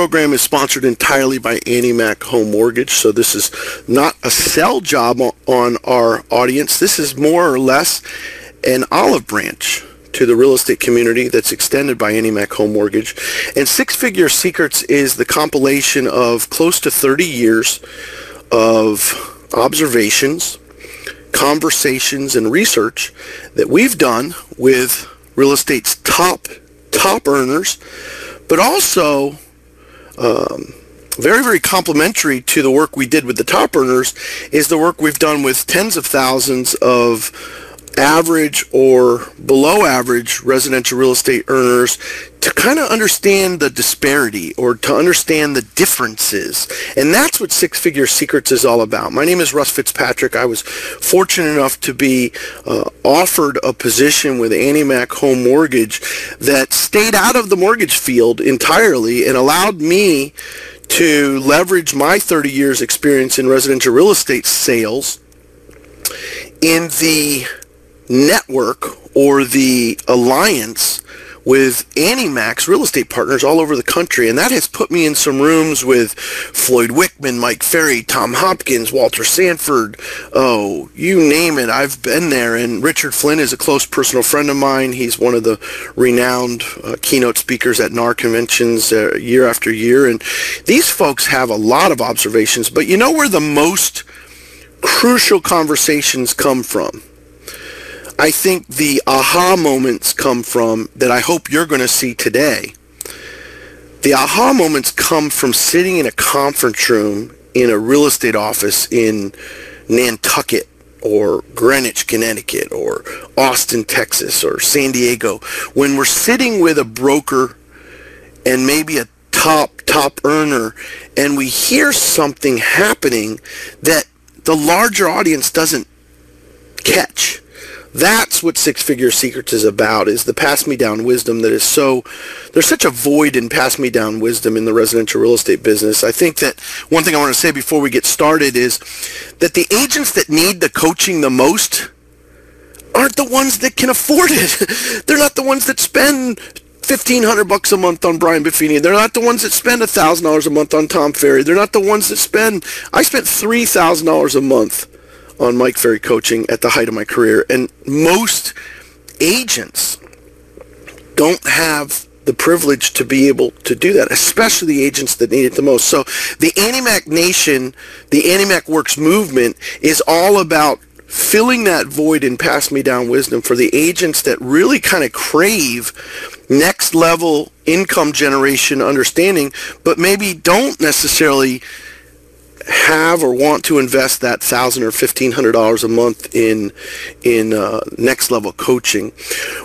program is sponsored entirely by Annie Mac Home Mortgage, so this is not a sell job on our audience. This is more or less an olive branch to the real estate community that's extended by Annie Mac Home Mortgage. And Six Figure Secrets is the compilation of close to 30 years of observations, conversations, and research that we've done with real estate's top earners, but also very, very complementary to the work we did with the top earners is the work we've done with tens of thousands of average or below average residential real estate earners to kind of understand the disparity or to understand the differences. And that's what Six Figure Secrets is all about. My name is Russ Fitzpatrick. I was fortunate enough to be offered a position with Annie Mac Home Mortgage that stayed out of the mortgage field entirely and allowed me to leverage my 30 years experience in residential real estate sales in the network or the alliance with Annie Mac's real estate partners all over the country. And that has put me in some rooms with Floyd Wickman, Mike Ferry, Tom Hopkins, Walter Sanford, oh, you name it, I've been there. And Richard Flynn is a close personal friend of mine. He's one of the renowned keynote speakers at NAR conventions year after year. And these folks have a lot of observations, but you know where the most crucial conversations come from? I think the aha moments come from that I hope you're going to see today. The aha moments come from sitting in a conference room in a real estate office in Nantucket or Greenwich, Connecticut or Austin, Texas or San Diego, when we're sitting with a broker and maybe a top earner and we hear something happening that the larger audience doesn't catch. That's what Six Figure Secrets is about, is the pass-me-down wisdom that is so... There's such a void in pass-me-down wisdom in the residential real estate business. I think that one thing I want to say before we get started is that the agents that need the coaching the most aren't the ones that can afford it. They're not the ones that spend $1,500 a month on Brian Buffini. They're not the ones that spend $1,000 a month on Tom Ferry. They're not the ones that spend... I spent $3,000 a month on Mike Ferry coaching at the height of my career, and most agents don't have the privilege to be able to do that, especially the agents that need it the most. So the Annie Mac Nation, the Annie Mac Works movement is all about filling that void in pass-me-down wisdom for the agents that really kind of crave next level income generation understanding, but maybe don't necessarily have or want to invest that $1,000 or $1,500 a month in next level coaching.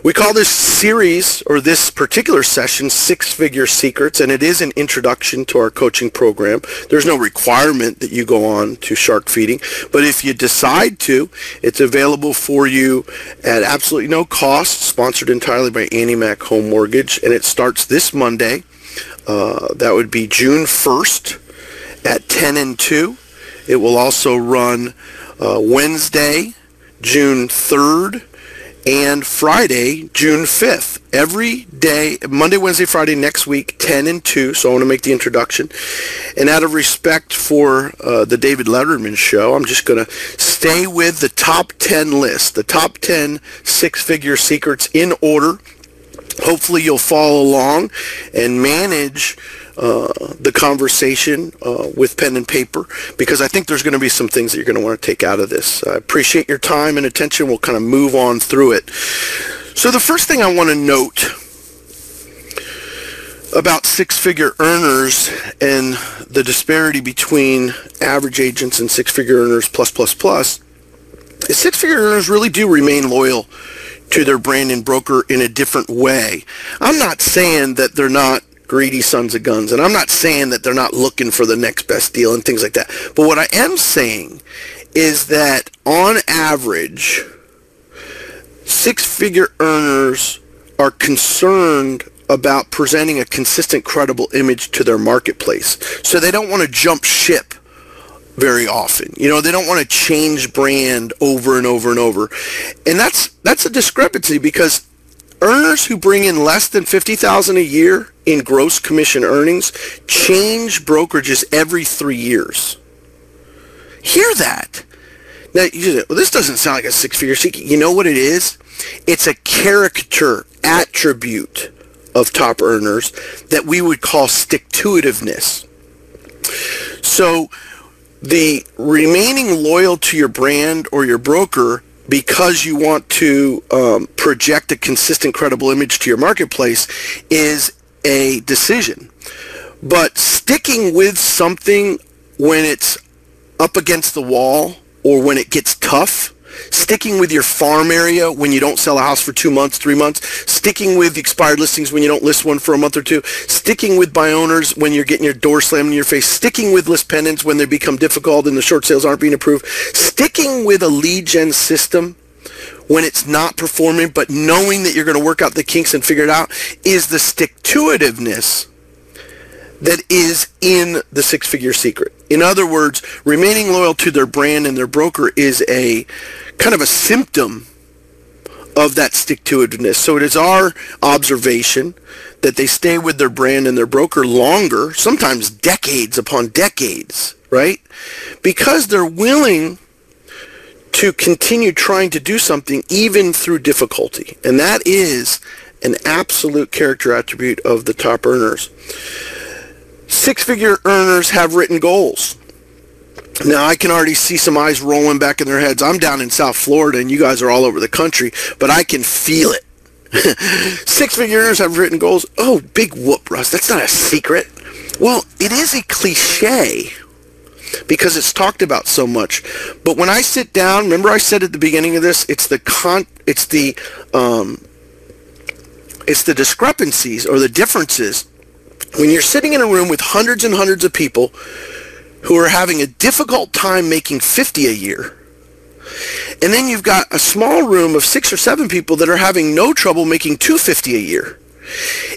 We call this series, or this particular session, Six Figure Secrets, and it is an introduction to our coaching program. There's no requirement that you go on to shark feeding, but if you decide to, it's available for you at absolutely no cost, sponsored entirely by Annie Mac Home Mortgage, and it starts this Monday. That would be June 1st. At 10 and 2. It will also run Wednesday, June 3rd, and Friday, June 5th. Every day, Monday, Wednesday, Friday next week, 10 and 2. So I want to make the introduction. And out of respect for the David Letterman show, I'm just going to stay with the top 10 list, the top 10 six-figure secrets in order. Hopefully you'll follow along and manage the conversation with pen and paper, because I think there's going to be some things that you're going to want to take out of this. I appreciate your time and attention. We'll kind of move on through it. So the first thing I want to note about six-figure earners and the disparity between average agents and six-figure earners plus is six-figure earners really do remain loyal to their brand and broker in a different way. I'm not saying that they're not greedy sons of guns, and I'm not saying that they're not looking for the next best deal and things like that. But what I am saying is that on average, six-figure earners are concerned about presenting a consistent, credible image to their marketplace. So they don't want to jump ship very often. You know, they don't want to change brand over and over and over. And that's a discrepancy, because earners who bring in less than $50,000 a year in gross commission earnings change brokerages every 3 years. Hear that. Now, you say, well, this doesn't sound like a six-figure secret. You know what it is? It's a character attribute of top earners that we would call stick-to-itiveness. So the remaining loyal to your brand or your broker because you want to project a consistent, credible image to your marketplace is a decision. But sticking with something when it's up against the wall or when it gets tough, sticking with your farm area when you don't sell a house for 2 months, 3 months, sticking with expired listings when you don't list one for a month or two, sticking with buy owners when you're getting your door slammed in your face, sticking with list pendants when they become difficult and the short sales aren't being approved, sticking with a lead gen system when it's not performing, but knowing that you're going to work out the kinks and figure it out, is the stick-to-itiveness that is in the six-figure secret. In other words, remaining loyal to their brand and their broker is a kind of a symptom of that stick-to-itiveness. So it is our observation that they stay with their brand and their broker longer, sometimes decades upon decades, right? Because they're willing to continue trying to do something even through difficulty. And that is an absolute character attribute of the top earners. Six-figure earners have written goals. Now, I can already see some eyes rolling back in their heads. I'm down in South Florida, and you guys are all over the country, but I can feel it. Six-figure earners have written goals. Oh, big whoop, Russ. That's not a secret. Well, it is a cliche because it's talked about so much. But when I sit down, remember I said at the beginning of this, it's the discrepancies or the differences. When you're sitting in a room with hundreds and hundreds of people who are having a difficult time making 50 a year, and then you've got a small room of 6 or 7 people that are having no trouble making 250 a year.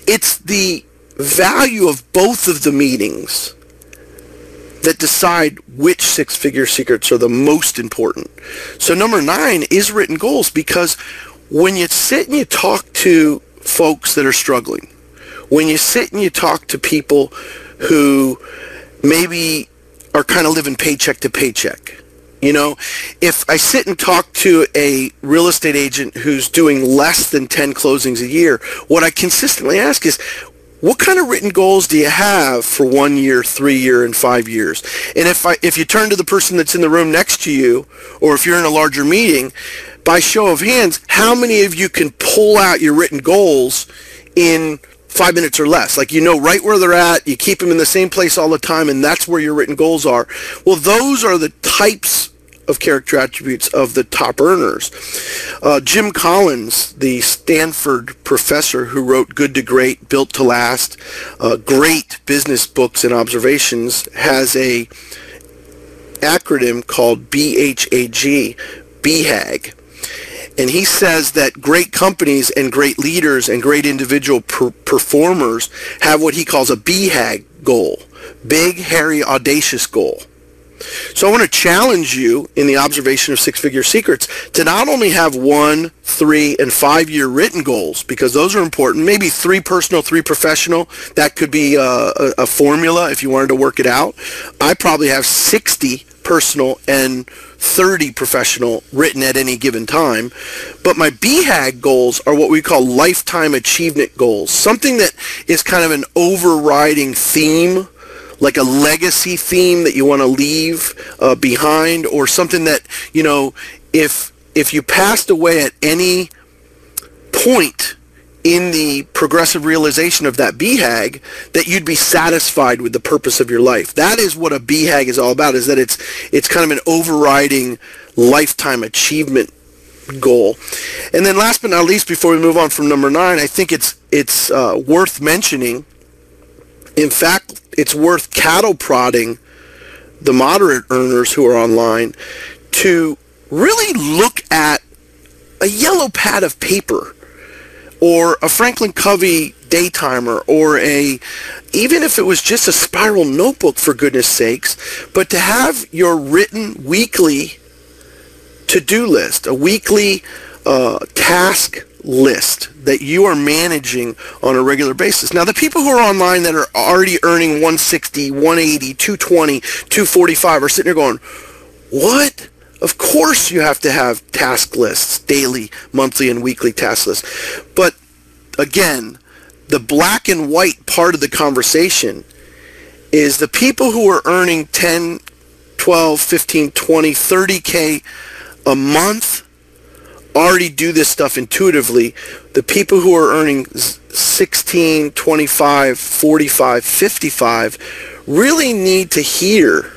It's the value of both of the meetings that decide which six-figure secrets are the most important. So number 9 is written goals, because when you sit and you talk to folks that are struggling, when you sit and you talk to people who maybe are kind of living paycheck to paycheck, you know, if I sit and talk to a real estate agent who's doing less than 10 closings a year, what I consistently ask is, what kind of written goals do you have for 1 year, 3 year, and 5 years? And if you turn to the person that's in the room next to you, or if you're in a larger meeting, by show of hands, how many of you can pull out your written goals in 5 minutes or less? Like, you know right where they're at, you keep them in the same place all the time, and that's where your written goals are. Well, those are the types of character attributes of the top earners. Jim Collins, the Stanford professor who wrote Good to Great, Built to Last, great business books and observations, has a acronym called BHAG, BHAG. And he says that great companies and great leaders and great individual performers have what he calls a BHAG goal, big, hairy, audacious goal. So I want to challenge you in the observation of six-figure secrets to not only have 1, 3, and 5 year written goals, because those are important, maybe 3 personal, 3 professional. That could be a formula if you wanted to work it out. I probably have 60 personal and 30 professional written at any given time. But my BHAG goals are what we call lifetime achievement goals, something that is kind of an overriding theme, like a legacy theme that you want to leave behind, or something that, you know, if you passed away at any point in the progressive realization of that BHAG, that you'd be satisfied with the purpose of your life. That is what a BHAG is all about, is that it's kind of an overriding lifetime achievement goal. And then last but not least, before we move on from number 9, I think it's worth mentioning, in fact, it's worth cattle prodding the moderate earners who are online to really look at a yellow pad of paper, or a Franklin Covey day timer, or even if it was just a spiral notebook, for goodness sakes, but to have your written weekly to-do list, a weekly task list that you are managing on a regular basis. Now, the people who are online that are already earning 160, 180, 220, 245 are sitting there going, what? Of course you have to have task lists, daily, monthly, and weekly task lists. But again, the black and white part of the conversation is the people who are earning 10, 12, 15, 20, 30K a month already do this stuff intuitively. The people who are earning 16, 25, 45, 55 really need to hear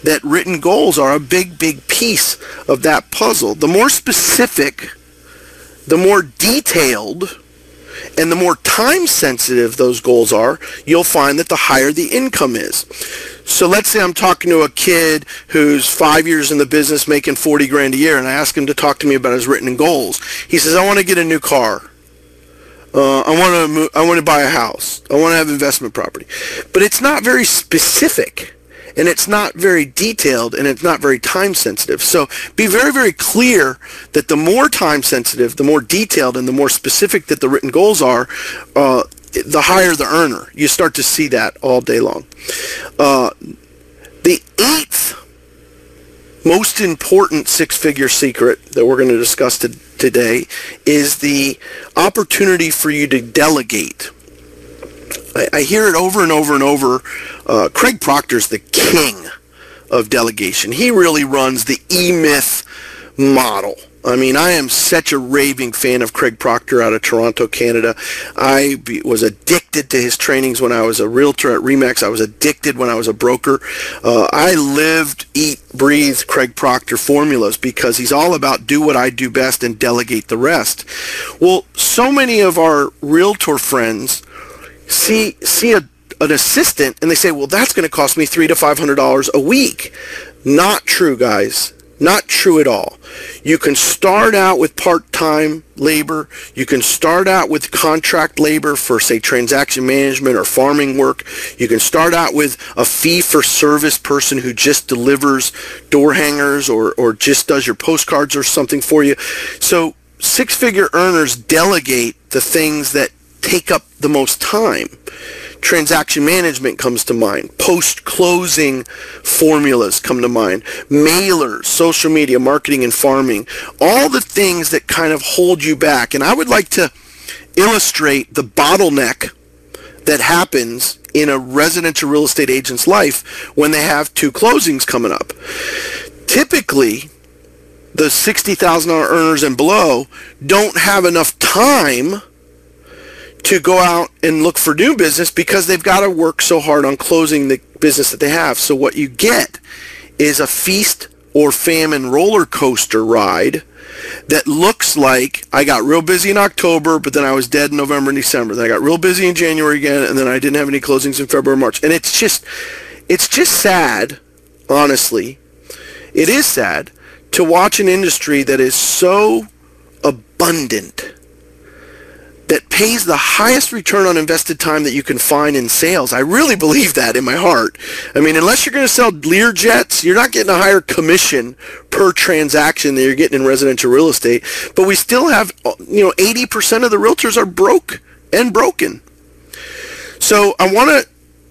that written goals are a big, big piece of that puzzle. The more specific, the more detailed, and the more time sensitive those goals are, you'll find that the higher the income is. So let's say I'm talking to a kid who's 5 years in the business making 40 grand a year, and I ask him to talk to me about his written goals. He says, I want to get a new car. I want to buy a house. I want to have investment property. But it's not very specific, and it's not very detailed, and it's not very time sensitive. So be very, very clear that the more time sensitive, the more detailed, and the more specific that the written goals are, the higher the earner. You start to see that all day long. The eighth most important six-figure secret that we're going to discuss today is the opportunity for you to delegate. I hear it over and over and over. Craig Proctor's the king of delegation. He really runs the E-Myth model. I mean, I am such a raving fan of Craig Proctor out of Toronto, Canada. I was addicted to his trainings when I was a realtor at RE/MAX. I was addicted when I was a broker. I lived, eat, breathe Craig Proctor formulas because he's all about do what I do best and delegate the rest. Well, so many of our realtor friends see an assistant and they say, well, that's going to cost me $300 to $500 a week. Not true, guys. Not true at all. You can start out with part-time labor. You can start out with contract labor for, say, transaction management or farming work. You can start out with a fee-for-service person who just delivers door hangers or just does your postcards or something for you. So six-figure earners delegate the things that take up the most time. Transaction management comes to mind. Post-closing formulas come to mind. Mailers, social media, marketing, and farming. All the things that kind of hold you back. And I would like to illustrate the bottleneck that happens in a residential real estate agent's life when they have two closings coming up. Typically, the $60,000 earners and below don't have enough time to go out and look for new business because they've got to work so hard on closing the business that they have. So what you get is a feast or famine roller coaster ride that looks like I got real busy in October, but then I was dead in November and December. Then I got real busy in January again, and then I didn't have any closings in February and March. And it's just sad, honestly. It is sad to watch an industry that is so abundant, that pays the highest return on invested time that you can find in sales. I really believe that in my heart. I mean, unless you're going to sell Learjets, you're not getting a higher commission per transaction than you're getting in residential real estate. But we still have, 80% of the realtors are broke and broken. So I want to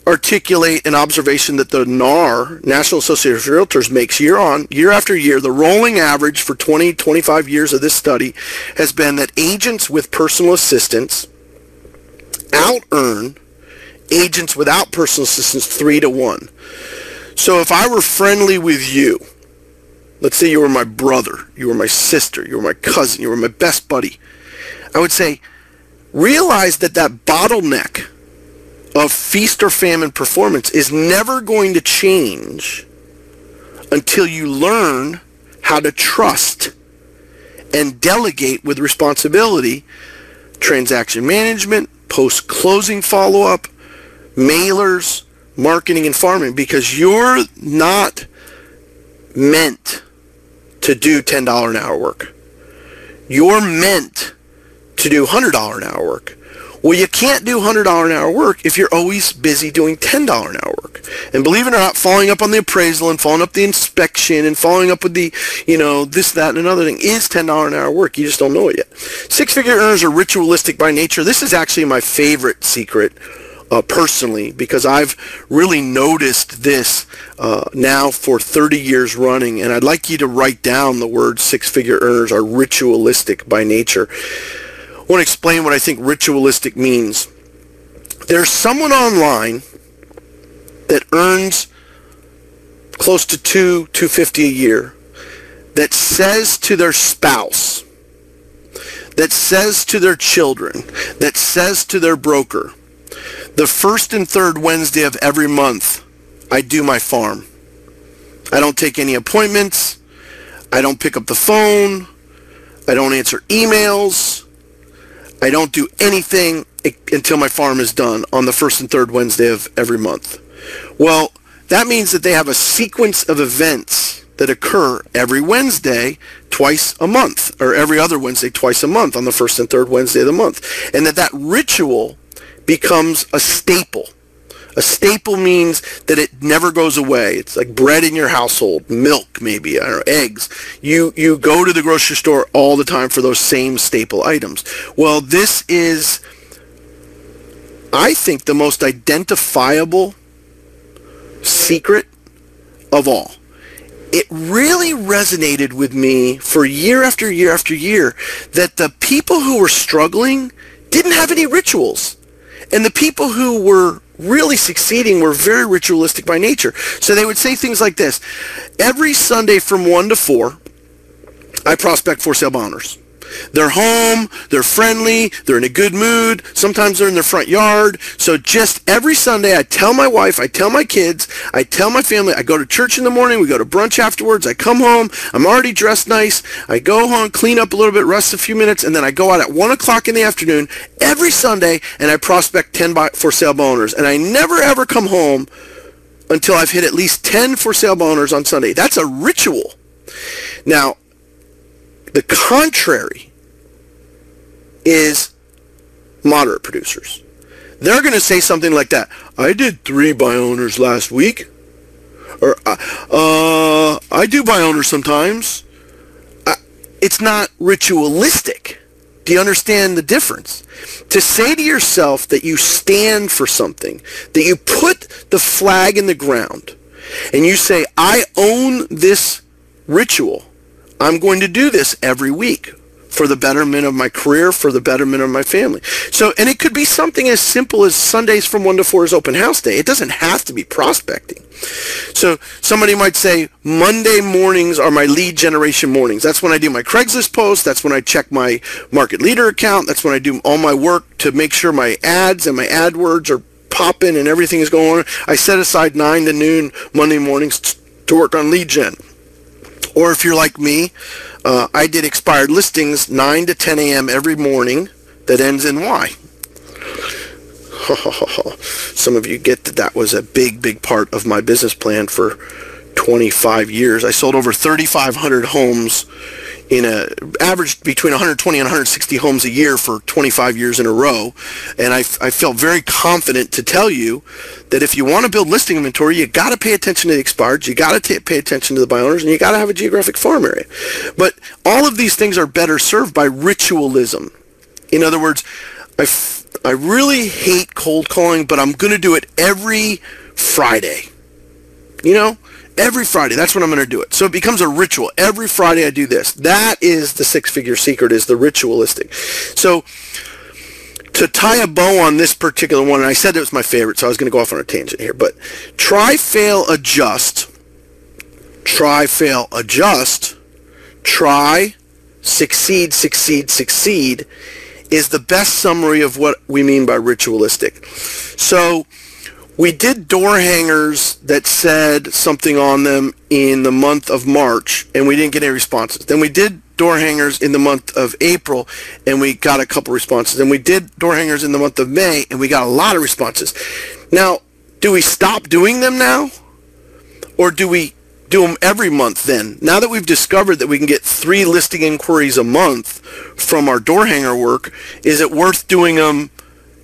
articulate an observation that the NAR, National Association of Realtors, makes year after year. The rolling average for 25 years of this study has been that agents with personal assistants out-earn agents without personal assistants 3-to-1. So if I were friendly with you, let's say you were my brother, you were my sister, you were my cousin, you were my best buddy, I would say, realize that bottleneck of feast or famine performance is never going to change until you learn how to trust and delegate with responsibility transaction management, post-closing follow-up, mailers, marketing, and farming, because you're not meant to do $10 an hour work. You're meant to do $100 an hour work. Well, you can't do $100 an hour work if you're always busy doing $10 an hour work. And believe it or not, following up on the appraisal and following up the inspection and following up with the, this, that, and another thing is $10 an hour work. You just don't know it yet. Six-figure earners are ritualistic by nature. This is actually my favorite secret, personally, because I've really noticed this now for 30 years running, and I'd like you to write down the word six-figure earners are ritualistic by nature. I want to explain what I think ritualistic means. There's someone online that earns close to $250 a year that says to their spouse, that says to their children, that says to their broker, the first and third Wednesday of every month, I do my farm. I don't take any appointments. I don't pick up the phone. I don't answer emails. I don't do anything until my farm is done on the first and third Wednesday of every month. Well, that means that they have a sequence of events that occur every Wednesday twice a month, or every other Wednesday twice a month on the first and third Wednesday of the month. And that ritual becomes a staple. A staple means that it never goes away. It's like bread in your household, milk maybe, or eggs. You go to the grocery store all the time for those same staple items. Well, this is, I think, the most identifiable secret of all. It really resonated with me for year after year after year that the people who were struggling didn't have any rituals. And the people who were really succeeding were very ritualistic by nature. So they would say things like this: every Sunday from 1 to 4, I prospect for sale by owners. They're home, they're friendly, they're in a good mood, sometimes they're in their front yard. So just every Sunday I tell my wife, I tell my kids, I tell my family, I go to church in the morning, we go to brunch afterwards, I come home, I'm already dressed nice, I go home, clean up a little bit, rest a few minutes, and then I go out at 1 o'clock in the afternoon every Sunday and I prospect 10 for sale by owners. And I never ever come home until I've hit at least 10 for sale by owners on Sunday. That's a ritual. Now, the contrary is moderate producers. They're going to say something like that: I did 3 buy owners last week. Or, I do buy owners sometimes. It's not ritualistic. Do you understand the difference? To say to yourself that you stand for something, that you put the flag in the ground, and you say, I own this ritual. I'm going to do this every week for the betterment of my career, for the betterment of my family. So, and it could be something as simple as Sundays from 1 to 4 is open house day. It doesn't have to be prospecting. So somebody might say, Monday mornings are my lead generation mornings. That's when I do my Craigslist post. That's when I check my market leader account. That's when I do all my work to make sure my ads and my AdWords are popping and everything is going on. I set aside 9 to noon Monday mornings to work on lead gen. Or if you're like me, I did expired listings 9 to 10 a.m. every morning that ends in Y. Some of you get that was a big part of my business plan for 25 years. I sold over 3,500 homes in a average between 120 and 160 homes a year for 25 years in a row. And I felt very confident to tell you that if you want to build listing inventory, you got to pay attention to the expireds, you got to pay attention to the buy owners, and you got to have a geographic farm area. But all of these things are better served by ritualism. In other words, I really hate cold calling, but I'm going to do it every Friday. Every Friday, that's when I'm going to do it. So it becomes a ritual. Every Friday I do this. That is the six-figure secret, is the ritualistic. So to tie a bow on this particular one, and I said it was my favorite, so I was going to go off on a tangent here, but try, fail, adjust. Try, fail, adjust. Try, succeed, succeed, succeed is the best summary of what we mean by ritualistic. So we did door hangers that said something on them in the month of March, and we didn't get any responses. Then we did door hangers in the month of April, and we got a couple responses. Then we did door hangers in the month of May, and we got a lot of responses. Now, do we stop doing them now? Or do we do them every month then? Now that we've discovered that we can get 3 listing inquiries a month from our door hanger work, is it worth doing them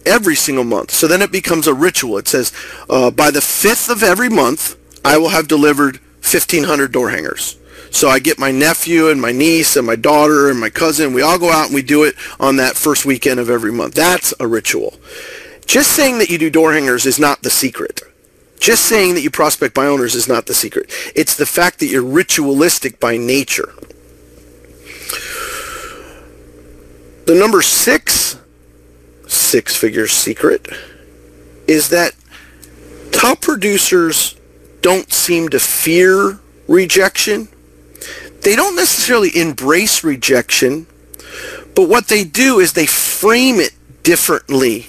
every single month. So then it becomes a ritual. It says, by the 5th of every month, I will have delivered 1,500 door hangers. So I get my nephew and my niece and my daughter and my cousin. We all go out and we do it on that first weekend of every month. That's a ritual. Just saying that you do door hangers is not the secret. Just saying that you prospect by owners is not the secret. It's the fact that you're ritualistic by nature. The number 6 six-figure secret is that top producers don't seem to fear rejection. They don't necessarily embrace rejection, but what they do is they frame it differently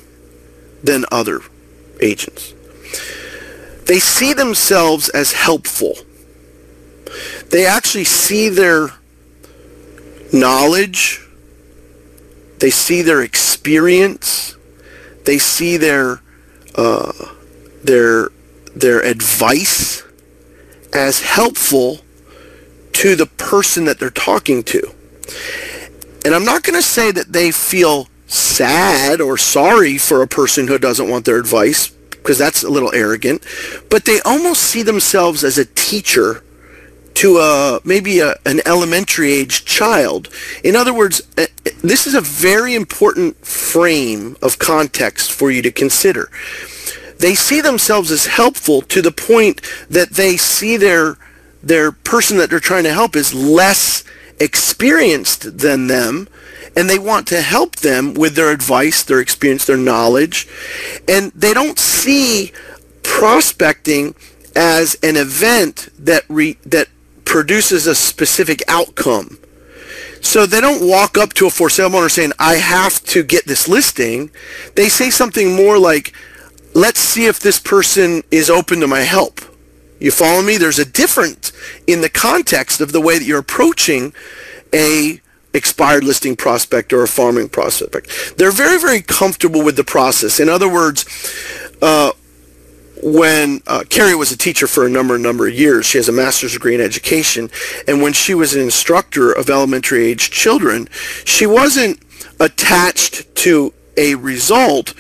than other agents. They see themselves as helpful. They actually see their knowledge, they see their experience, they see their advice as helpful to the person that they're talking to. And I'm not going to say that they feel sad or sorry for a person who doesn't want their advice, because that's a little arrogant, but they almost see themselves as a teacher to maybe an elementary age child. In other words, this is a very important frame of context for you to consider. They see themselves as helpful to the point that they see their person that they're trying to help is less experienced than them, and they want to help them with their advice, their experience, their knowledge. And they don't see prospecting as an event that produces a specific outcome. So they don't walk up to a for sale owner saying, I have to get this listing. They say something more like, let's see if this person is open to my help. You follow me? There's a difference in the context of the way that you're approaching a expired listing prospect or a farming prospect. They're very, very comfortable with the process. In other words, when Carrie was a teacher for a number of years, she has a master's degree in education, and when she was an instructor of elementary age children, she wasn't attached to a result,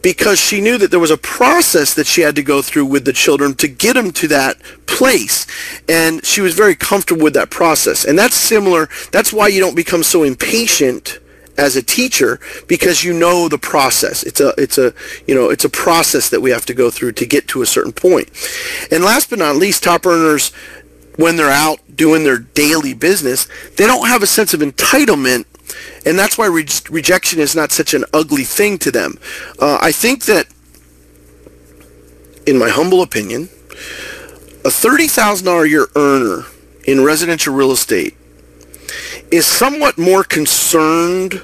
because she knew that there was a process that she had to go through with the children to get them to that place. And she was very comfortable with that process. And that's similar. That's why you don't become so impatient as a teacher, because you know the process. It's a process that we have to go through to get to a certain point. And last but not least, top earners, when they're out doing their daily business, they don't have a sense of entitlement. And that's why rejection is not such an ugly thing to them. I think that, in my humble opinion, a $30,000 a year earner in residential real estate is somewhat more concerned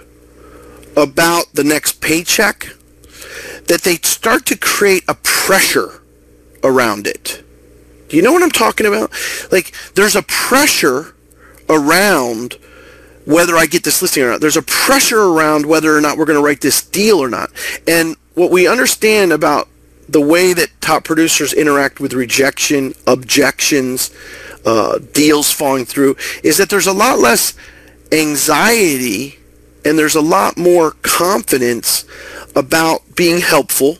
about the next paycheck, that they start to create a pressure around it. Do you know what I'm talking about? Like, there's a pressure around whether I get this listing or not. There's a pressure around whether or not we're going to write this deal or not. And what we understand about the way that top producers interact with rejection, objections, deals falling through, is that there's a lot less anxiety and there's a lot more confidence about being helpful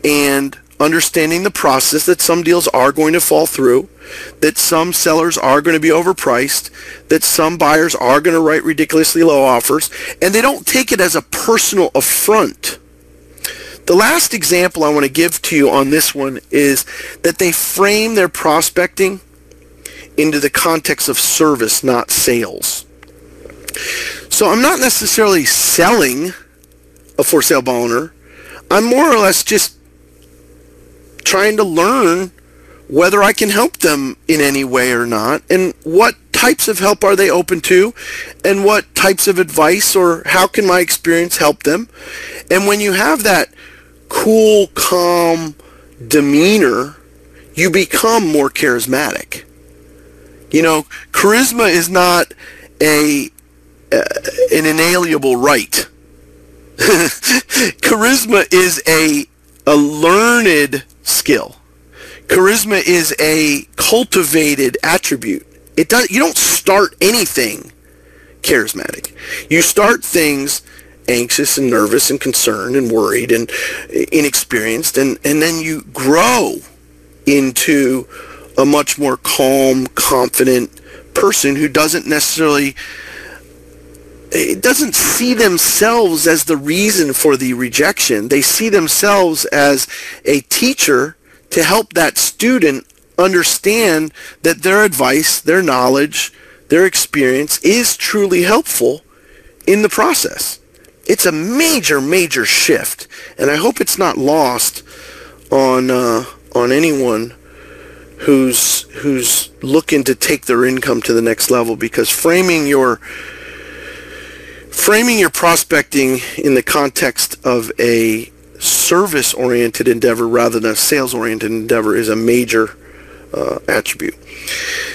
and understanding the process, that some deals are going to fall through, that some sellers are going to be overpriced, that some buyers are going to write ridiculously low offers, and they don't take it as a personal affront. The last example I want to give to you on this one is that they frame their prospecting into the context of service, not sales. So I'm not necessarily selling a for sale by owner. I'm more or less just trying to learn whether I can help them in any way or not, and what types of help are they open to, and what types of advice or how can my experience help them. And when you have that cool, calm demeanor, you become more charismatic. You know, charisma is not an inalienable right. Charisma is a learned skill. Charisma is a cultivated attribute. You don't start anything charismatic. You start things anxious and nervous and concerned and worried and inexperienced, and then you grow into a much more calm, confident person who doesn't see themselves as the reason for the rejection. They see themselves as a teacher to help that student understand that their advice, their knowledge, their experience is truly helpful in the process. It's a major, major shift, and I hope it's not lost on anyone who's looking to take their income to the next level, because framing your prospecting in the context of a service-oriented endeavor rather than a sales-oriented endeavor is a major attribute.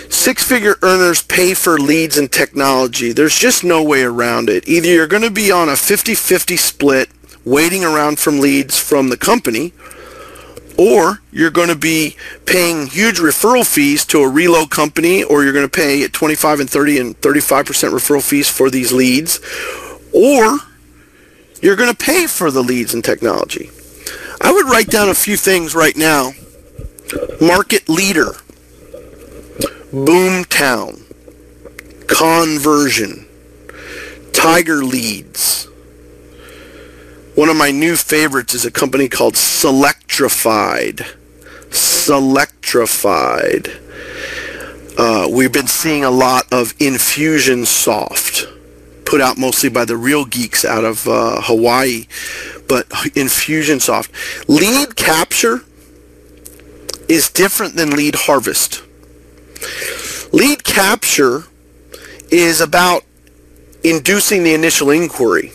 Six-figure earners pay for leads and technology. There's just no way around it. Either you're going to be on a 50-50 split waiting around from leads from the company, or you're going to be paying huge referral fees to a reload company, or you're going to pay at 25 and 30 and 35% referral fees for these leads, or you're going to pay for the leads and technology. I would write down a few things right now. Market leader, Boomtown, Conversion, Tiger Leads. One of my new favorites is a company called Selectrified. We've been seeing a lot of Infusionsoft, put out mostly by the real geeks out of Hawaii, but Infusionsoft. Lead capture is different than lead harvest. Lead capture is about inducing the initial inquiry.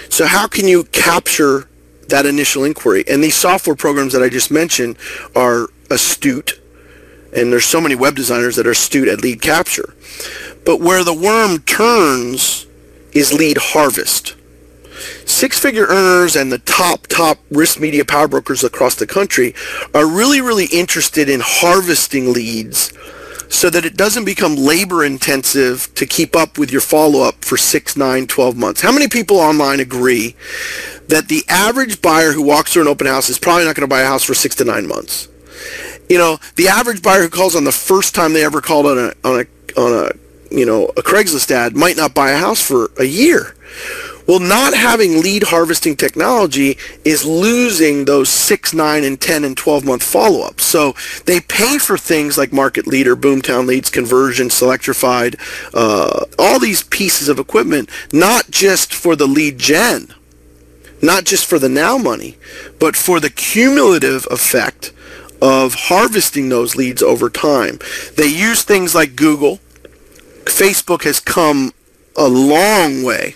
So how can you capture that initial inquiry? And these software programs that I just mentioned are astute, and there's so many web designers that are astute at lead capture. But where the worm turns is lead harvest. Six-figure earners and the top risk media power brokers across the country are really interested in harvesting leads so that it doesn't become labor intensive to keep up with your follow-up for 6, 9, 12 months. How many people online agree that the average buyer who walks through an open house is probably not going to buy a house for 6 to 9 months? You know, the average buyer who calls on the first time they ever called on a Craigslist ad might not buy a house for a year. Well, not having lead harvesting technology is losing those 6, 9, and 10 and 12-month follow-ups. So they pay for things like Market Leader, Boomtown Leads, Conversion, Selectrified, all these pieces of equipment, not just for the lead gen, not just for the now money, but for the cumulative effect of harvesting those leads over time. They use things like Google. Facebook has come a long way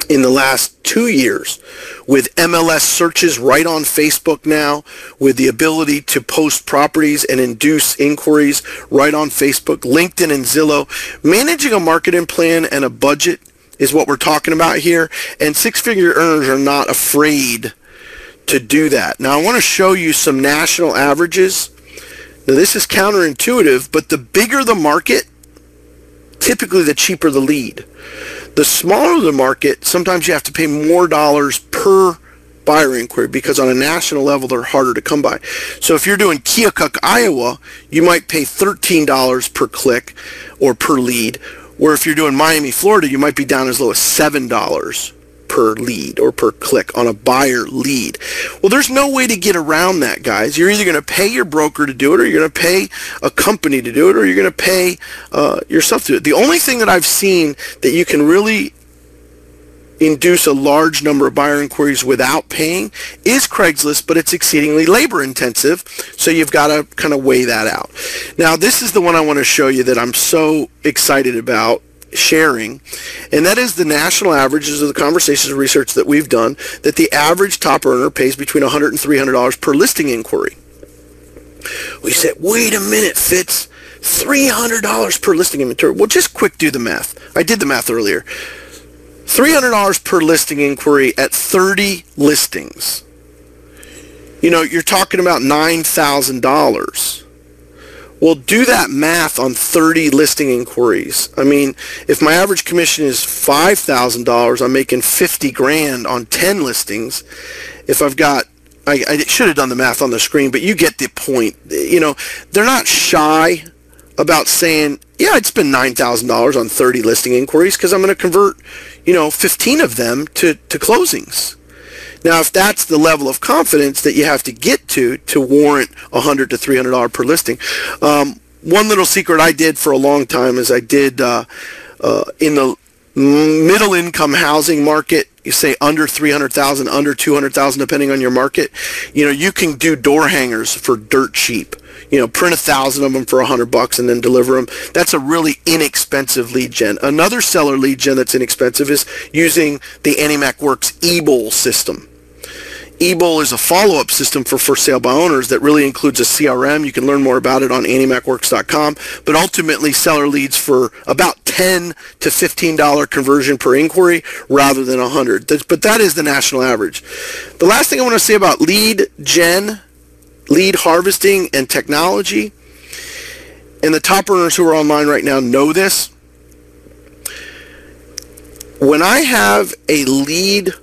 in the last 2 years with MLS searches right on Facebook now, with the ability to post properties and induce inquiries right on Facebook, LinkedIn and Zillow. Managing a marketing plan and a budget is what we're talking about here, and six-figure earners are not afraid to do that. Now, I want to show you some national averages. Now, this is counterintuitive, but the bigger the market, typically the cheaper the lead. The smaller the market, sometimes you have to pay more dollars per buyer inquiry because on a national level they're harder to come by. So if you're doing Keokuk, Iowa, you might pay $13 per click or per lead, where if you're doing Miami, Florida, you might be down as low as $7 per lead or per click on a buyer lead. Well, there's no way to get around that, guys. You're either going to pay your broker to do it, or you're going to pay a company to do it, or you're going to pay yourself to do it. The only thing that I've seen that you can really induce a large number of buyer inquiries without paying is Craigslist, but it's exceedingly labor intensive, so you've got to kind of weigh that out. Now, this is the one I want to show you that I'm so excited about sharing, and that is the national averages of the conversations and research that we've done, that the average top earner pays between $100 and $300 per listing inquiry. We said, wait a minute, Fitz, $300 per listing inventory. Well, just quick do the math. I did the math earlier. $300 per listing inquiry at 30 listings. You know, you're talking about $9,000. Well, do that math on 30 listing inquiries. I mean, if my average commission is $5,000, I'm making 50 grand on 10 listings. If I've got, I should have done the math on the screen, but you get the point. You know, they're not shy about saying, yeah, I'd spend $9,000 on 30 listing inquiries because I'm going to convert, 15 of them to closings. Now, if that's the level of confidence that you have to get to warrant $100 to $300 per listing, one little secret I did for a long time is I did in the middle income housing market, you say under 300,000, under 200,000, depending on your market, you can do door hangers for dirt cheap. Print 1,000 of them for $100 and then deliver them. That's a really inexpensive lead gen. Another seller lead gen that's inexpensive is using the AnnieMac Works eBowl system. eBowl is a follow-up system for sale by owners that really includes a CRM. You can learn more about it on AnnieMacWorks.com. But ultimately, seller leads for about $10 to $15 conversion per inquiry rather than $100. But that is the national average. The last thing I want to say about lead gen, lead harvesting, and technology, and the top earners who are online right now know this. When I have a lead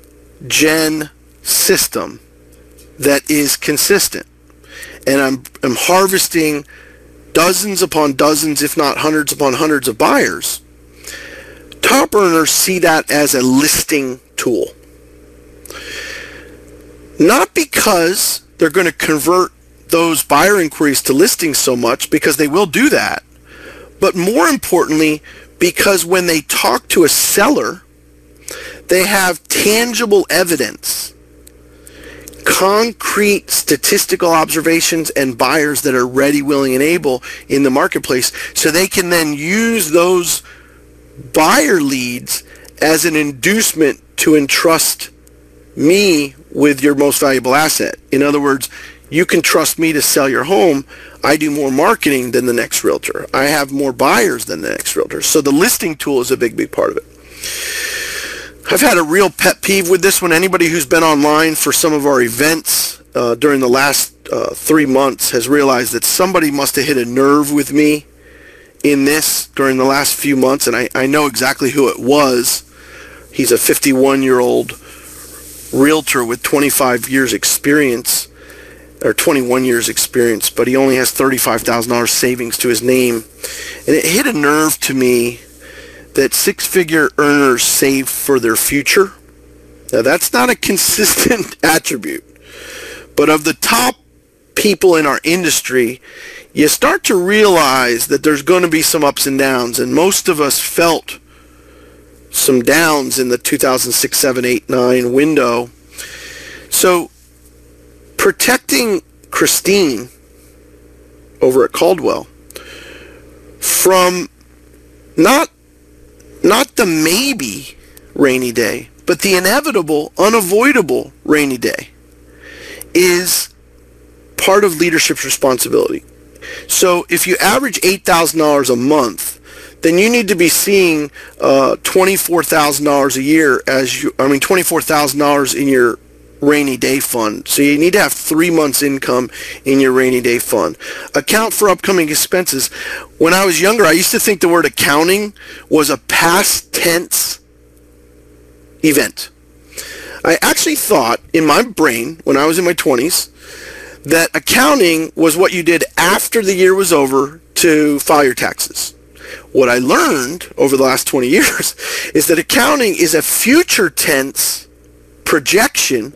gen system that is consistent and I'm harvesting dozens upon dozens, if not hundreds upon hundreds of buyers, top earners see that as a listing tool. Not because they're going to convert those buyer inquiries to listings so much, because they will do that, but more importantly, because when they talk to a seller, they have tangible evidence, concrete statistical observations, and buyers that are ready, willing, and able in the marketplace, so they can then use those buyer leads as an inducement to entrust me with your most valuable asset. In other words, you can trust me to sell your home. I do more marketing than the next realtor. I have more buyers than the next realtor. So the listing tool is a big, big part of it. I've had a real pet peeve with this one. Anybody who's been online for some of our events during the last 3 months has realized that somebody must have hit a nerve with me in this during the last few months, and I know exactly who it was. He's a 51-year-old realtor with 25 years experience, or 21 years experience, but he only has $35,000 savings to his name. And it hit a nerve to me that six-figure earners save for their future. Now, that's not a consistent attribute, but of the top people in our industry, you start to realize that there's going to be some ups and downs, and most of us felt some downs in the 2006, 7, 8, 9 window. So protecting Christine over at Caldwell from not the maybe rainy day, but the inevitable, unavoidable rainy day is part of leadership's responsibility. So if you average $8,000 a month, then you need to be seeing $24,000 a year $24,000 in your rainy day fund. So you need to have 3 months income in your rainy day fund. Account for upcoming expenses. When I was younger, I used to think the word accounting was a past tense event. I actually thought in my brain when I was in my 20s that accounting was what you did after the year was over to file your taxes. What I learned over the last 20 years is that accounting is a future tense projection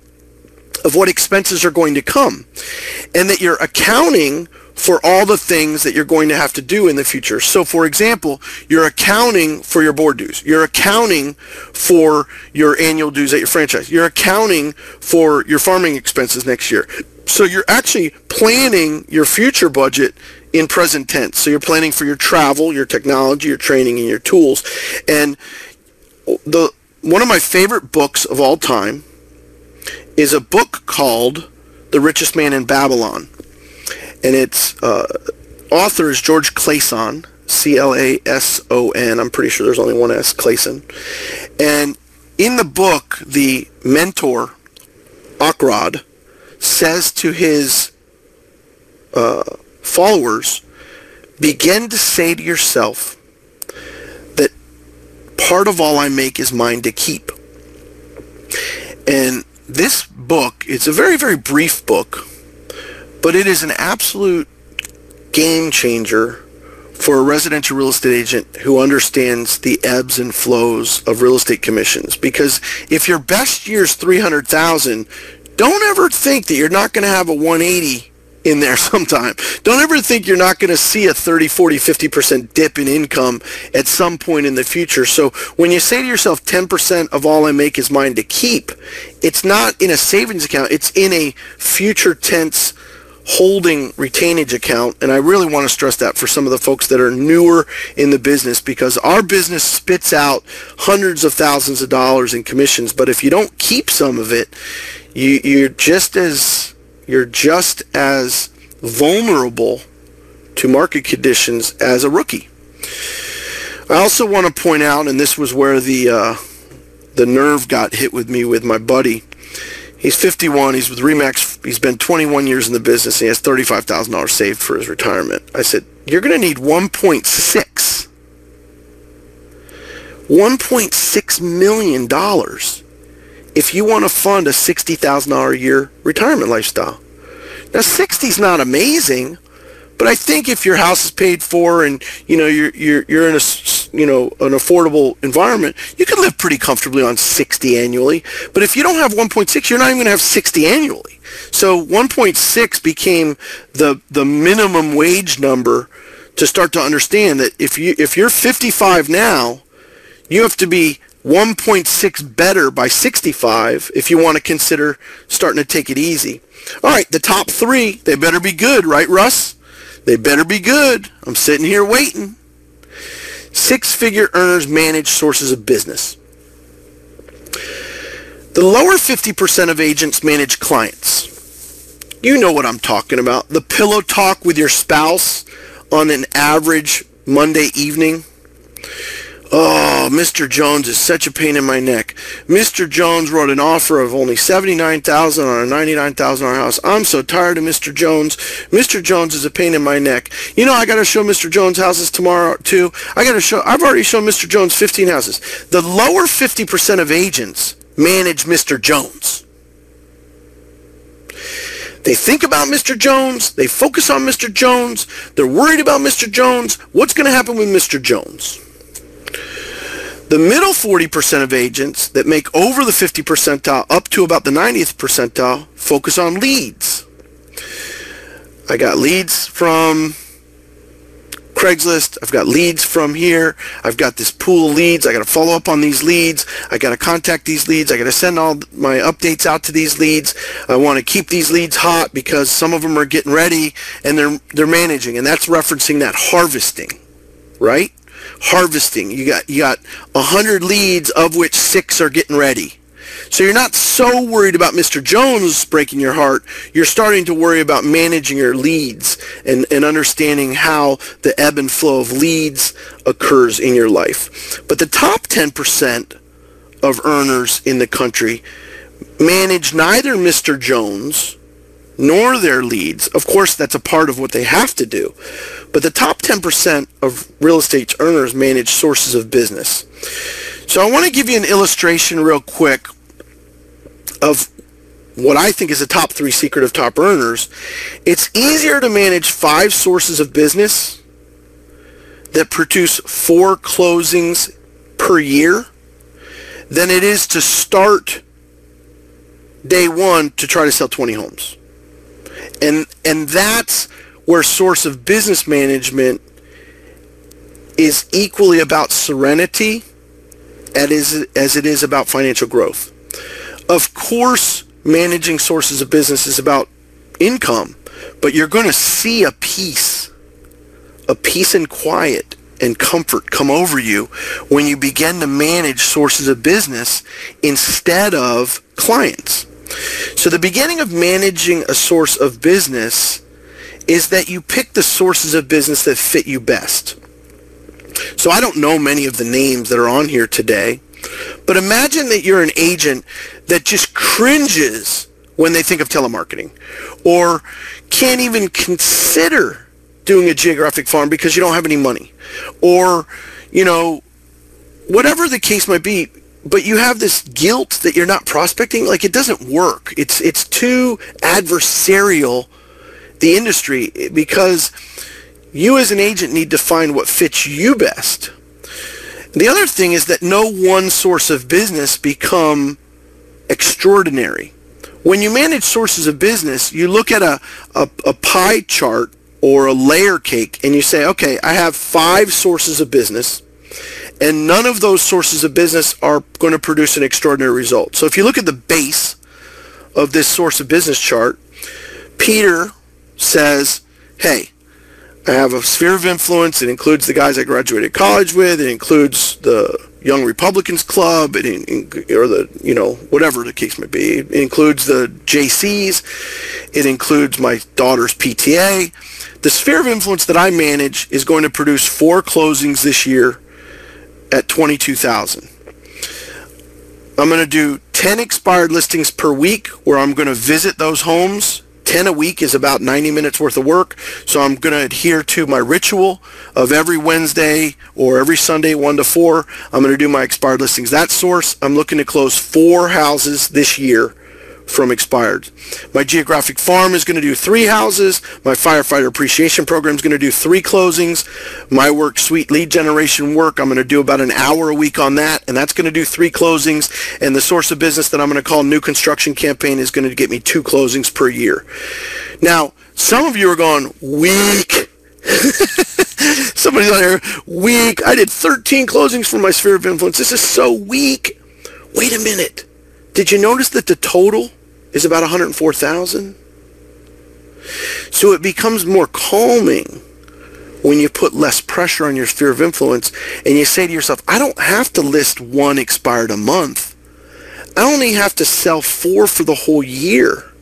of what expenses are going to come, and that you're accounting for all the things that you're going to have to do in the future. So, for example, you're accounting for your board dues. You're accounting for your annual dues at your franchise. You're accounting for your farming expenses next year. So you're actually planning your future budget in present tense. So you're planning for your travel, your technology, your training, and your tools. And one of my favorite books of all time is a book called The Richest Man in Babylon. And its author is George Clason, C-L-A-S-O-N. I'm pretty sure there's only one S, Clason. And in the book, the mentor, Akrad, says to his followers, begin to say to yourself that part of all I make is mine to keep. And this book, it's a very, very brief book, but it is an absolute game changer for a residential real estate agent who understands the ebbs and flows of real estate commissions. Because if your best year is $300,000, don't ever think that you're not going to have a 180 in there sometime. Don't ever think you're not going to see a 30, 40, 50% dip in income at some point in the future. So when you say to yourself 10% of all I make is mine to keep, it's not in a savings account. It's in a future tense holding retainage account. And I really want to stress that for some of the folks that are newer in the business, because our business spits out hundreds of thousands of dollars in commissions. But if you don't keep some of it, you're just as vulnerable to market conditions as a rookie. I also want to point out, and this was where the nerve got hit with me with my buddy. He's 51. He's with Remax. He's been 21 years in the business. And he has $35,000 saved for his retirement. I said, you're going to need $1.6 million if you want to fund a $60,000 a year retirement lifestyle. Now, 60's not amazing, but I think if your house is paid for and you're in an affordable environment, you can live pretty comfortably on 60 annually. But if you don't have 1.6, you're not even going to have 60 annually. So 1.6 became the minimum wage number to start to understand that if you're 55 now, you have to be 1.6 better by 65 if you want to consider starting to take it easy. All right, the top three, they better be good, right, Russ? They better be good. I'm sitting here waiting. Six-figure earners manage sources of business. The lower 50% of agents manage clients. You know what I'm talking about. The pillow talk with your spouse on an average Monday evening. Oh, Mr. Jones is such a pain in my neck. Mr. Jones wrote an offer of only $79,000 on a $99,000 house. I'm so tired of Mr. Jones. Mr. Jones is a pain in my neck. You know, I got to show Mr. Jones houses tomorrow too. I've already shown Mr. Jones 15 houses. The lower 50% of agents manage Mr. Jones. They think about Mr. Jones. They focus on Mr. Jones. They're worried about Mr. Jones. What's going to happen with Mr. Jones? The middle 40% of agents that make over the 50 percentile up to about the 90th percentile focus on leads. I got leads from Craigslist. I've got leads from here. I've got this pool of leads. I got to follow up on these leads. I got to contact these leads. I got to send all my updates out to these leads. I want to keep these leads hot because some of them are getting ready and they're managing, and that's referencing that harvesting, right? Harvesting. You got 100 leads, of which 6 are getting ready. So you're not so worried about Mr. Jones breaking your heart. You're starting to worry about managing your leads and understanding how the ebb and flow of leads occurs in your life. But the top 10% of earners in the country manage neither Mr. Jones nor their leads. Of course, that's a part of what they have to do. But the top 10% of real estate earners manage sources of business. So I want to give you an illustration real quick of what I think is the top 3 secret of top earners. It's easier to manage 5 sources of business that produce 4 closings per year than it is to start day 1 to try to sell 20 homes. And that's where source of business management is equally about serenity as it is about financial growth. Of course, managing sources of business is about income, but you're going to see a peace and quiet and comfort come over you when you begin to manage sources of business instead of clients. So the beginning of managing a source of business is that you pick the sources of business that fit you best. So I don't know many of the names that are on here today, but imagine that you're an agent that just cringes when they think of telemarketing, or can't even consider doing a geographic farm because you don't have any money, or, you know, whatever the case might be, but you have this guilt that you're not prospecting. Like, it doesn't work. It's too adversarial, the industry, because you as an agent need to find what fits you best. The other thing is that no one source of business become extraordinary. When you manage sources of business, you look at a pie chart or a layer cake and you say, okay, I have 5 sources of business, and none of those sources of business are going to produce an extraordinary result. So if you look at the base of this source of business chart, Peter says, hey, I have a sphere of influence. It includes the guys I graduated college with. It includes the Young Republicans Club, or the, you know, whatever the case may be. It includes the JCs. It includes my daughter's PTA. The sphere of influence that I manage is going to produce 4 closings this year at $22,000. I'm going to do 10 expired listings per week where I'm going to visit those homes. 10 a week is about 90 minutes worth of work, so I'm going to adhere to my ritual of every Wednesday or every Sunday 1 to 4. I'm going to do my expired listings. That source, I'm looking to close 4 houses this year from expired. My geographic farm is going to do 3 houses. My firefighter appreciation program is going to do 3 closings. My work suite lead generation work, I'm going to do about an hour a week on that, and that's going to do 3 closings. And the source of business that I'm going to call new construction campaign is going to get me 2 closings per year. Now, some of you are going, weak. Somebody's on there, weak. I did 13 closings for my sphere of influence. This is so weak. Wait a minute. Did you notice that the total is about 104,000? So it becomes more calming when you put less pressure on your sphere of influence and you say to yourself, I don't have to list 1 expired a month. I only have to sell 4 for the whole year.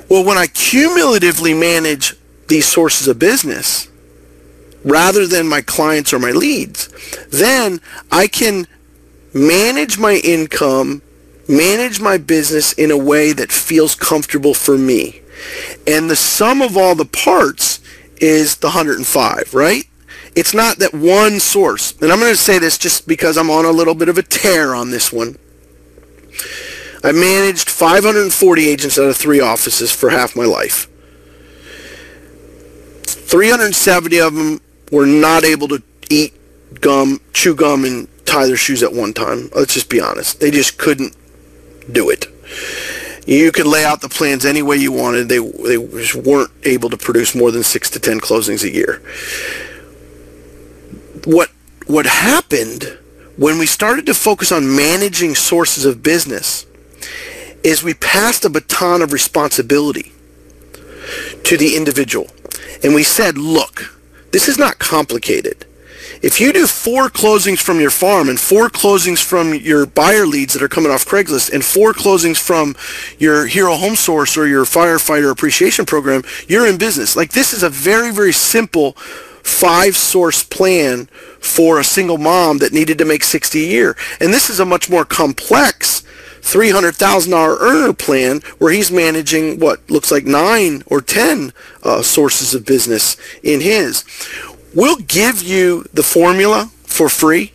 Well, when I cumulatively manage these sources of business rather than my clients or my leads, then I can manage my income, manage my business in a way that feels comfortable for me. And the sum of all the parts is the 105, right? It's not that one source. And I'm going to say this just because I'm on a little bit of a tear on this one. I managed 540 agents out of 3 offices for half my life. 370 of them were not able to eat gum, chew gum, and tie their shoes at one time. Let's just be honest. They just couldn't do it. You could lay out the plans any way you wanted. They just weren't able to produce more than 6 to 10 closings a year. What happened when we started to focus on managing sources of business is we passed a baton of responsibility to the individual. And we said, look, this is not complicated. If you do 4 closings from your farm and 4 closings from your buyer leads that are coming off Craigslist and 4 closings from your Hero Home Source or your firefighter appreciation program, you're in business. Like, this is a very, very simple 5-source plan for a single mom that needed to make 60 a year. And this is a much more complex $300,000 earner plan where he's managing what looks like 9 or 10 sources of business in his. We'll give you the formula for free.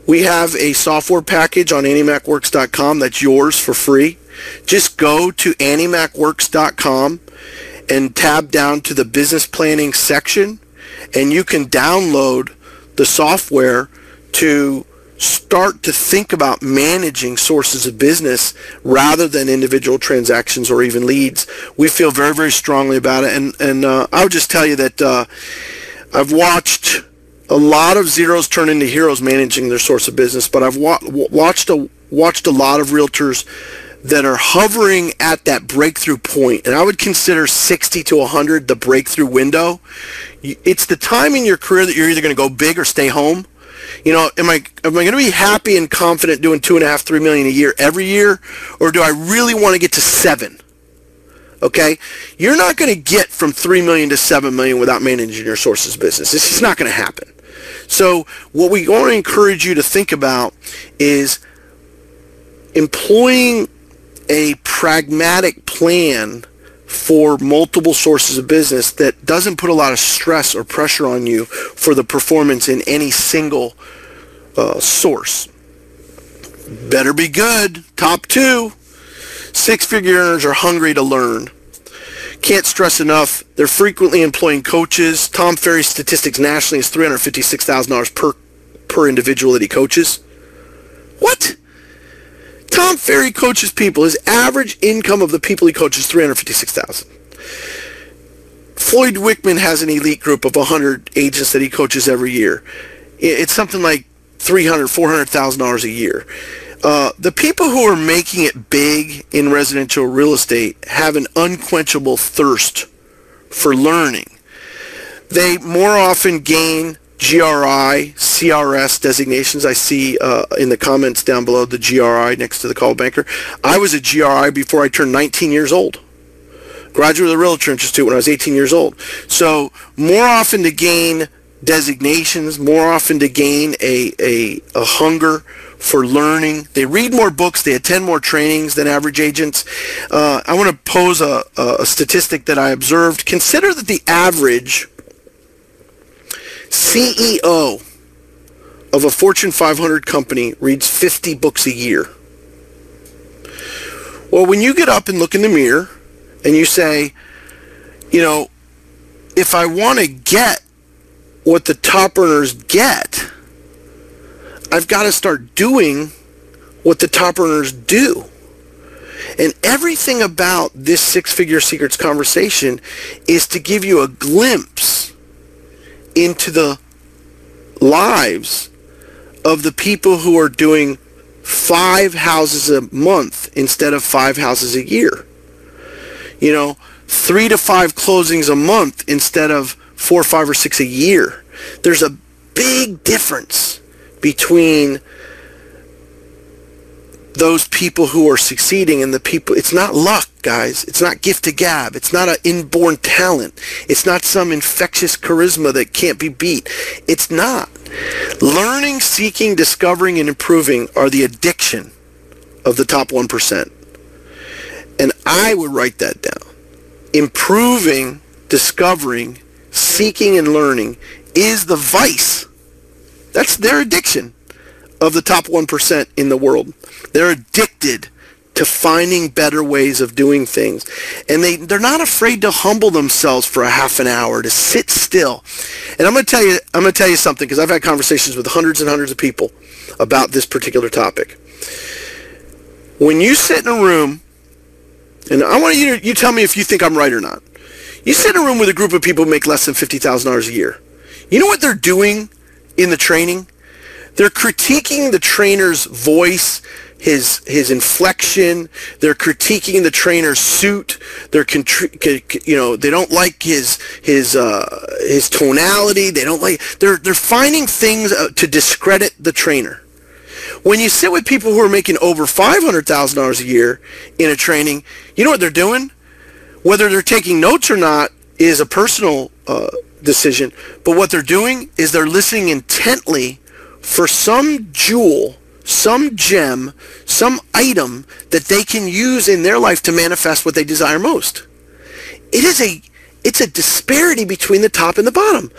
We have a software package on AnnieMacWorks.com that's yours for free. Just go to AnnieMacWorks.com and tab down to the business planning section, and you can download the software to start to think about managing sources of business rather than individual transactions or even leads. We feel very, very strongly about it, and I would just tell you that I've watched a lot of zeros turn into heroes managing their source of business, but I've watched a lot of realtors that are hovering at that breakthrough point, and I would consider 60 to 100 the breakthrough window. It's the time in your career that you're either going to go big or stay home. You know, am I going to be happy and confident doing $2.5–3 million a year every year, or do I really want to get to 7? Okay, you're not going to get from 3 million to 7 million without managing your sources of business. It's just not going to happen. So what we want to encourage you to think about is employing a pragmatic plan for multiple sources of business that doesn't put a lot of stress or pressure on you for the performance in any single source. Better be good. Top 2. Six-figure earners are hungry to learn. Can't stress enough, they're frequently employing coaches. Tom Ferry's statistics nationally is $356,000 per individual that he coaches. What? Tom Ferry coaches people. His average income of the people he coaches is $356,000. Floyd Wickman has an elite group of 100 agents that he coaches every year. It's something like $300,000, $400,000 a year. The people who are making it big in residential real estate have an unquenchable thirst for learning. They more often gain GRI, CRS designations. I see in the comments down below the GRI next to the call banker. I was a GRI before I turned 19 years old. Graduate of the Realtor Institute when I was 18 years old. So more often to gain designations, more often to gain a hunger for learning. They read more books, they attend more trainings than average agents. I want to pose a statistic that I observed. Consider that the average CEO of a Fortune 500 company reads 50 books a year. Well, when you get up and look in the mirror and you say, you know, if I want to get what the top earners get, I've got to start doing what the top earners do. And everything about this Six-Figure Secrets conversation is to give you a glimpse into the lives of the people who are doing 5 houses a month instead of 5 houses a year. You know, 3 to 5 closings a month instead of 4, 5, or 6 a year. There's a big difference between those people who are succeeding and the people. It's not luck, guys. It's not gift to gab. It's not an inborn talent. It's not some infectious charisma that can't be beat. It's not. Learning, seeking, discovering, and improving are the addiction of the top 1%. And I would write that down. Improving, discovering, seeking, and learning is the vice. That's their addiction of the top 1% in the world. They're addicted to finding better ways of doing things. And they're not afraid to humble themselves for a half an hour, to sit still. And I'm going to tell you something, because I've had conversations with hundreds and hundreds of people about this particular topic. When you sit in a room, and I want you tell me if you think I'm right or not. You sit in a room with a group of people who make less than $50,000 a year. You know what they're doing in the training? They're critiquing the trainer's voice, his inflection. They're critiquing the trainer's suit. They don't like his tonality. They don't like. They're finding things to discredit the trainer. When you sit with people who are making over $500,000 a year in a training, you know what they're doing? Whether they're taking notes or not is a personal decision. But what they're doing is they're listening intently for some jewel, some gem, some item that they can use in their life to manifest what they desire most. It's a disparity between the top and the bottom.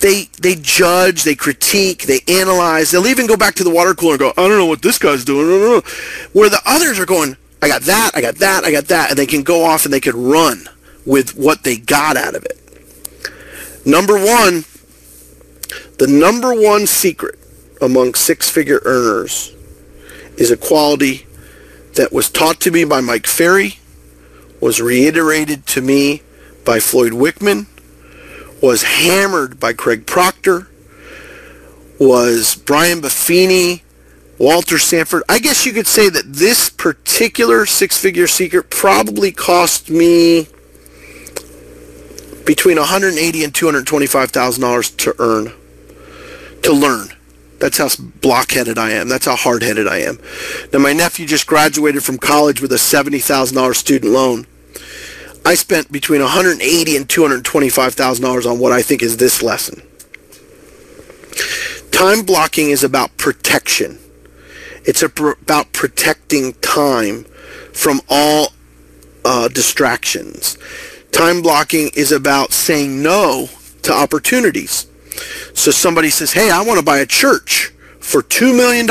They judge, they critique, they analyze. They'll even go back to the water cooler and go, I don't know what this guy's doing. I don't know. Where the others are going, I got that, I got that, I got that. And they can go off and they could run with what they got out of it. The number one secret among six-figure earners is a quality that was taught to me by Mike Ferry, was reiterated to me by Floyd Wickman, was hammered by Craig Proctor, was Brian Buffini, Walter Sanford. I guess you could say that this particular six-figure secret probably cost me between $180,000 and $225,000 to learn. That's how blockheaded I am. That's how hard-headed I am. Now, my nephew just graduated from college with a $70,000 student loan. I spent between $180,000 and $225,000 on what I think is this lesson. Time blocking is about protection. It's about protecting time from all distractions. Time blocking is about saying no to opportunities. So somebody says, hey, I want to buy a church for $2 million.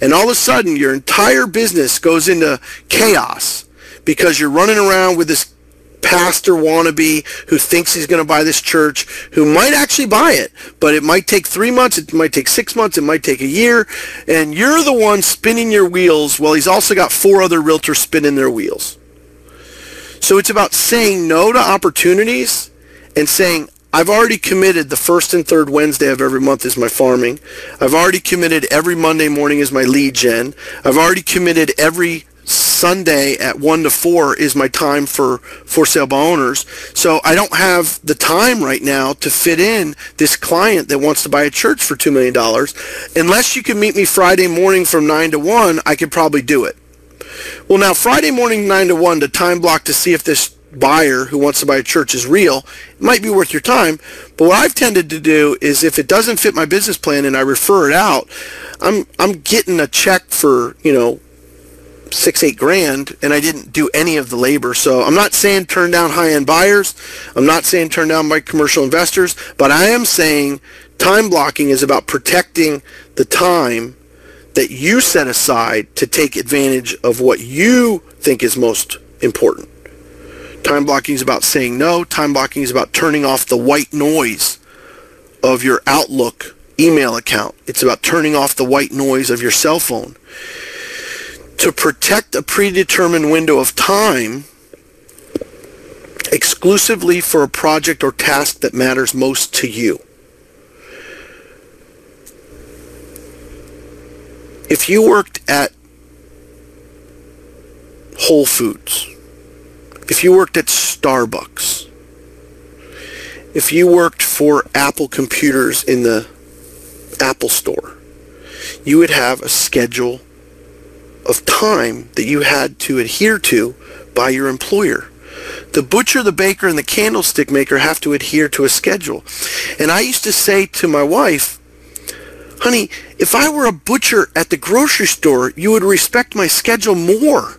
And all of a sudden, your entire business goes into chaos because you're running around with this pastor wannabe who thinks he's going to buy this church, who might actually buy it, but it might take 3 months, it might take 6 months, it might take a year, and you're the one spinning your wheels while he's also got 4 other realtors spinning their wheels. So it's about saying no to opportunities and saying, I've already committed the first and third Wednesday of every month is my farming. I've already committed every Monday morning is my lead gen. I've already committed every Sunday at 1 to 4 is my time for sale by owners. So I don't have the time right now to fit in this client that wants to buy a church for $2 million. Unless you can meet me Friday morning from 9 to 1, I could probably do it. Well, now Friday morning 9 to 1 to time block to see if this buyer who wants to buy a church is real, it might be worth your time. But what I've tended to do is if it doesn't fit my business plan and I refer it out, I'm getting a check for, $6-8 grand, and I didn't do any of the labor. So I'm not saying turn down high-end buyers. I'm not saying turn down my commercial investors, but I am saying time blocking is about protecting the time that you set aside to take advantage of what you think is most important. Time blocking is about saying no. Time blocking is about turning off the white noise of your Outlook email account. It's about turning off the white noise of your cell phone. To protect a predetermined window of time exclusively for a project or task that matters most to you. If you worked at Whole Foods, if you worked at Starbucks, if you worked for Apple computers in the Apple store, you would have a schedule of time that you had to adhere to by your employer. The butcher, the baker, and the candlestick maker have to adhere to a schedule. And I used to say to my wife, honey, if I were a butcher at the grocery store, you would respect my schedule more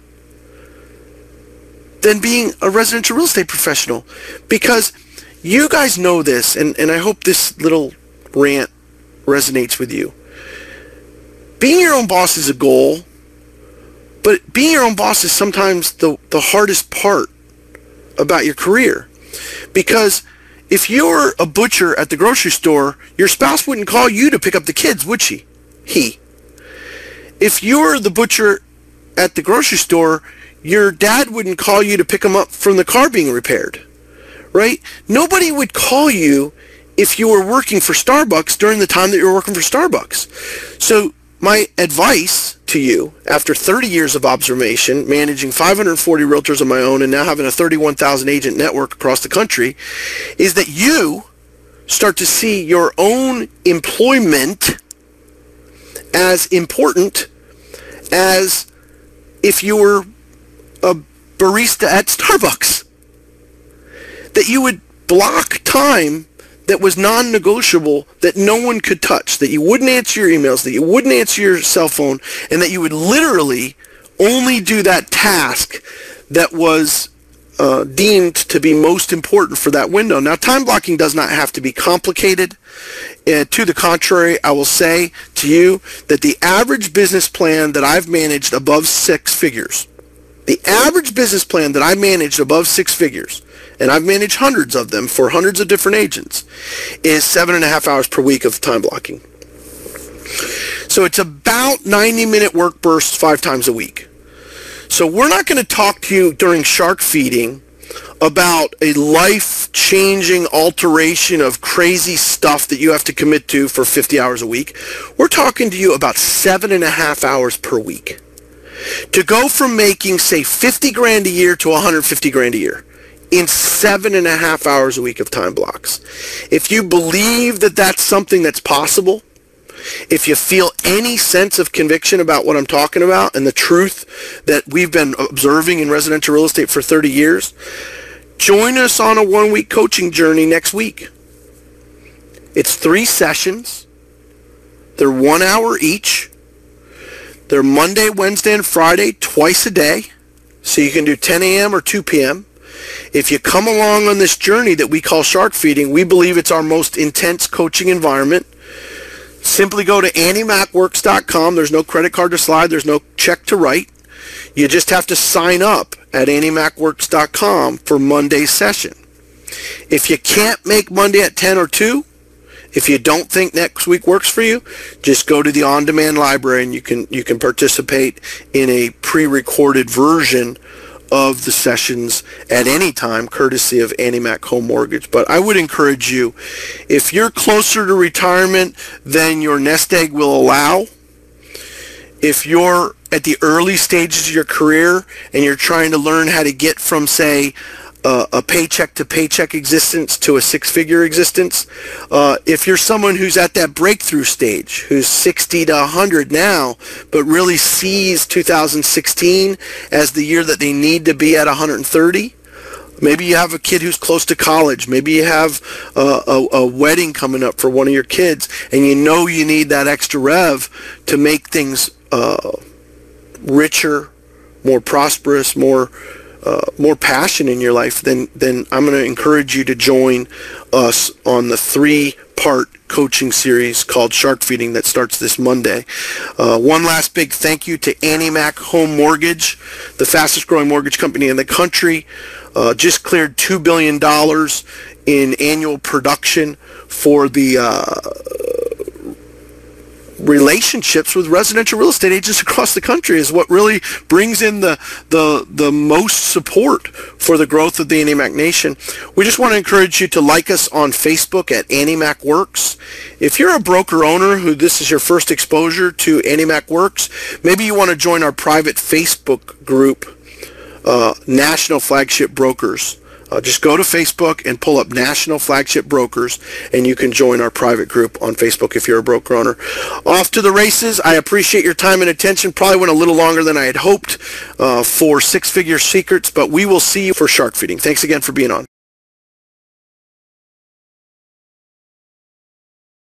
than being a residential real estate professional. Because you guys know this, and I hope this little rant resonates with you. Being your own boss is a goal, but being your own boss is sometimes the hardest part about your career. Because if you're a butcher at the grocery store, your spouse wouldn't call you to pick up the kids, would she? He. If you're the butcher at the grocery store, your dad wouldn't call you to pick them up from the car being repaired, right? Nobody would call you if you were working for Starbucks during the time that you were working for Starbucks. So my advice to you, after 30 years of observation, managing 540 realtors of my own and now having a 31,000 agent network across the country, is that you start to see your own employment as important as if you were a barista at Starbucks. That you would block time that was non-negotiable, that no one could touch, that you wouldn't answer your emails, that you wouldn't answer your cell phone, and that you would literally only do that task that was deemed to be most important for that window. Now, time blocking does not have to be complicated. To the contrary, I will say to you that the average business plan that I've managed above 6 figures, the average business plan that I managed above 6 figures, and I've managed hundreds of them for hundreds of different agents, is 7.5 hours per week of time blocking. So it's about 90-minute work bursts 5 times a week. So we're not going to talk to you during shark feeding about a life-changing alteration of crazy stuff that you have to commit to for 50 hours a week. We're talking to you about 7.5 hours per week. To go from making, say, 50 grand a year to 150 grand a year in 7.5 hours a week of time blocks. If you believe that that's something that's possible, if you feel any sense of conviction about what I'm talking about and the truth that we've been observing in residential real estate for 30 years, join us on a 1-week coaching journey next week. It's 3 sessions. They're 1 hour each. They're Monday, Wednesday, and Friday, twice a day. So you can do 10 a.m. or 2 p.m. If you come along on this journey that we call shark feeding, we believe it's our most intense coaching environment. Simply go to AnnieMacWorks.com. There's no credit card to slide. There's no check to write. You just have to sign up at AnnieMacWorks.com for Monday's session. If you can't make Monday at 10 or 2, if you don't think next week works for you, just go to the on-demand library and you can participate in a pre-recorded version of the sessions at any time, courtesy of Annie Mac Home Mortgage. But I would encourage you, if you're closer to retirement than your nest egg will allow, if you're at the early stages of your career and you're trying to learn how to get from, say, a paycheck to paycheck existence to a six-figure existence, if you're someone who's at that breakthrough stage, who's 60 to 100 now, but really sees 2016 as the year that they need to be at 130, maybe you have a kid who's close to college, maybe you have a wedding coming up for one of your kids, and you know you need that extra rev to make things richer, more prosperous, more passion in your life, then I'm going to encourage you to join us on the 3-part coaching series called Shark Feeding that starts this Monday. One last big thank you to Annie Mac Home Mortgage, the fastest growing mortgage company in the country. Just cleared $2 billion in annual production for the relationships with residential real estate agents across the country is what really brings in the most support for the growth of the Annie Mac Nation. We just want to encourage you to like us on Facebook at Annie Mac Works. If you're a broker owner who this is your first exposure to Annie Mac Works, maybe you want to join our private Facebook group, National Flagship Brokers. Just go to Facebook and pull up National Flagship Brokers, and you can join our private group on Facebook if you're a broker owner. Off to the races. I appreciate your time and attention. Probably went a little longer than I had hoped for Six Figure Secrets, but we will see you for Shark Feeding. Thanks again for being on.